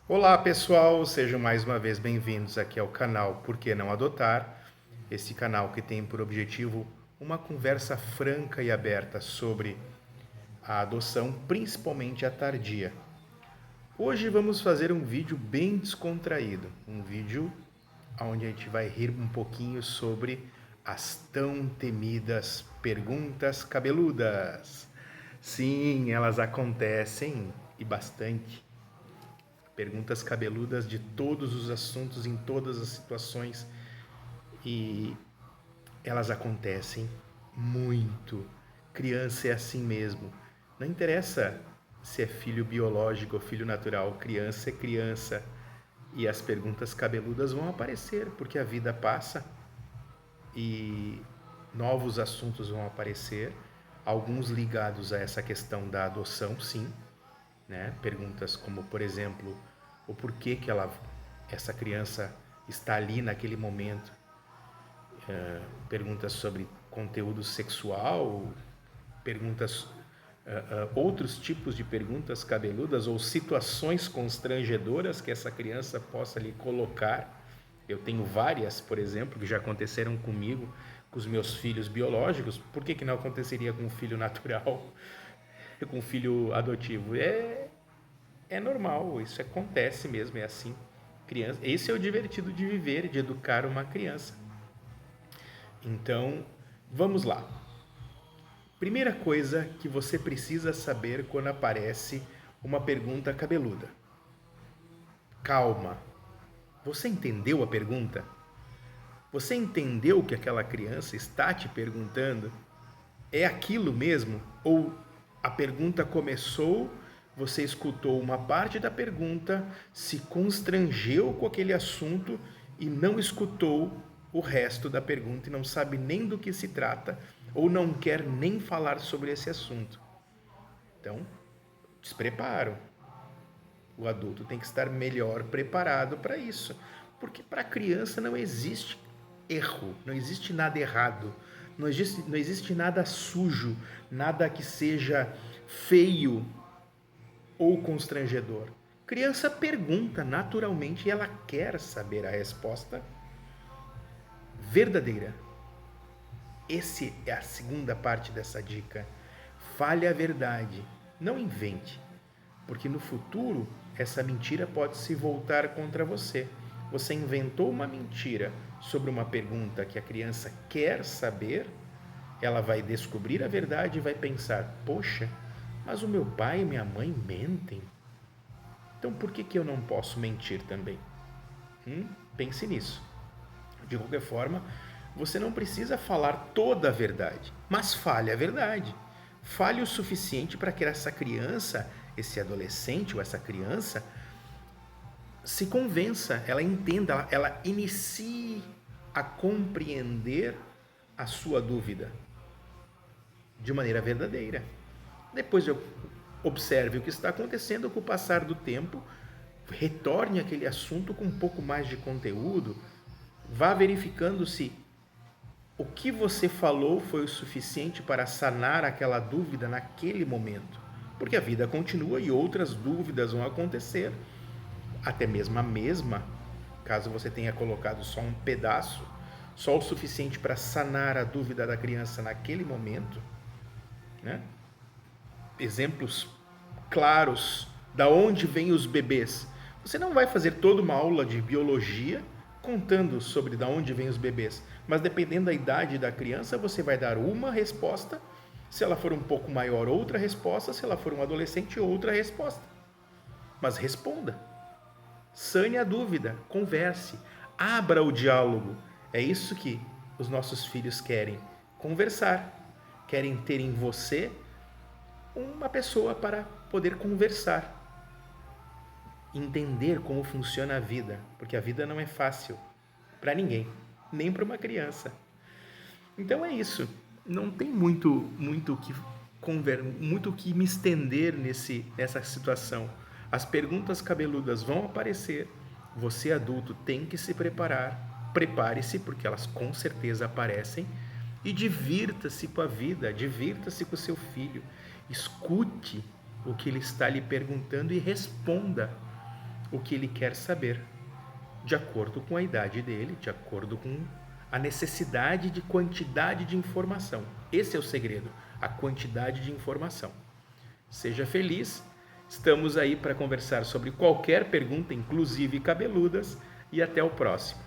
Olá pessoal, sejam mais uma vez bem-vindos aqui ao canal Por que Não Adotar? Esse canal que tem por objetivo uma conversa franca e aberta sobre a adoção, principalmente a tardia. Hoje vamos fazer um vídeo bem descontraído, um vídeo onde a gente vai rir um pouquinho sobre as tão temidas perguntas cabeludas. Sim, elas acontecem e bastante. Perguntas cabeludas de todos os assuntos, em todas as situações, e elas acontecem muito. Criança é assim mesmo. Não interessa se é filho biológico ou filho natural, criança é criança. E as perguntas cabeludas vão aparecer, porque a vida passa e novos assuntos vão aparecer, alguns ligados a essa questão da adoção, sim, né? Perguntas como, por exemplo, o porquê que essa criança está ali naquele momento. Perguntas sobre conteúdo sexual, perguntas, outros tipos de perguntas cabeludas ou situações constrangedoras que essa criança possa lhe colocar. Eu tenho várias, por exemplo, que já aconteceram comigo, com os meus filhos biológicos. Por que não aconteceria com um filho natural, com um filho adotivo? É normal, isso acontece mesmo, é assim. Criança, esse é o divertido de viver, de educar uma criança. Então, vamos lá. Primeira coisa que você precisa saber quando aparece uma pergunta cabeluda. Calma. Você entendeu a pergunta? Você entendeu o que aquela criança está te perguntando? É aquilo mesmo? Ou a pergunta começou, você escutou uma parte da pergunta, se constrangeu com aquele assunto e não escutou o resto da pergunta e não sabe nem do que se trata ou não quer nem falar sobre esse assunto? Então, despreparo. O adulto tem que estar melhor preparado para isso, porque para a criança não existe erro, não existe nada errado, não existe nada sujo, nada que seja feio ou constrangedor. Criança pergunta naturalmente e ela quer saber a resposta verdadeira. Essa é a segunda parte dessa dica. Fale a verdade, não invente, porque no futuro essa mentira pode se voltar contra você. Você inventou uma mentira sobre uma pergunta que a criança quer saber, ela vai descobrir a verdade e vai pensar: poxa, mas o meu pai e minha mãe mentem, então por que eu não posso mentir também? Pense nisso. De qualquer forma, você não precisa falar toda a verdade, mas fale a verdade. Fale o suficiente para que essa criança, esse adolescente ou essa criança, se convença, ela entenda, ela inicie a compreender a sua dúvida de maneira verdadeira. Depois eu observe o que está acontecendo com o passar do tempo, retorne aquele assunto com um pouco mais de conteúdo, vá verificando se o que você falou foi o suficiente para sanar aquela dúvida naquele momento. Porque a vida continua e outras dúvidas vão acontecer, até mesmo a mesma, caso você tenha colocado só um pedaço, só o suficiente para sanar a dúvida da criança naquele momento, né? Exemplos claros da onde vêm os bebês. Você não vai fazer toda uma aula de biologia contando sobre da onde vêm os bebês, mas dependendo da idade da criança, você vai dar uma resposta. Se ela for um pouco maior, outra resposta. Se ela for um adolescente, outra resposta. Mas responda. Sane a dúvida, converse, abra o diálogo. É isso que os nossos filhos querem: conversar. Querem ter em você uma pessoa para poder conversar, entender como funciona a vida, porque a vida não é fácil para ninguém, nem para uma criança. Então é isso. Não tem muito que me estender nessa situação. As perguntas cabeludas vão aparecer. Você adulto tem que se preparar. Prepare-se, porque elas com certeza aparecem. E divirta-se com a vida, divirta-se com o seu filho. Escute o que ele está lhe perguntando e responda. o que ele quer saber, de acordo com a idade dele, de acordo com a necessidade de quantidade de informação. Esse é o segredo, a quantidade de informação. Seja feliz, estamos aí para conversar sobre qualquer pergunta, inclusive cabeludas, e até o próximo.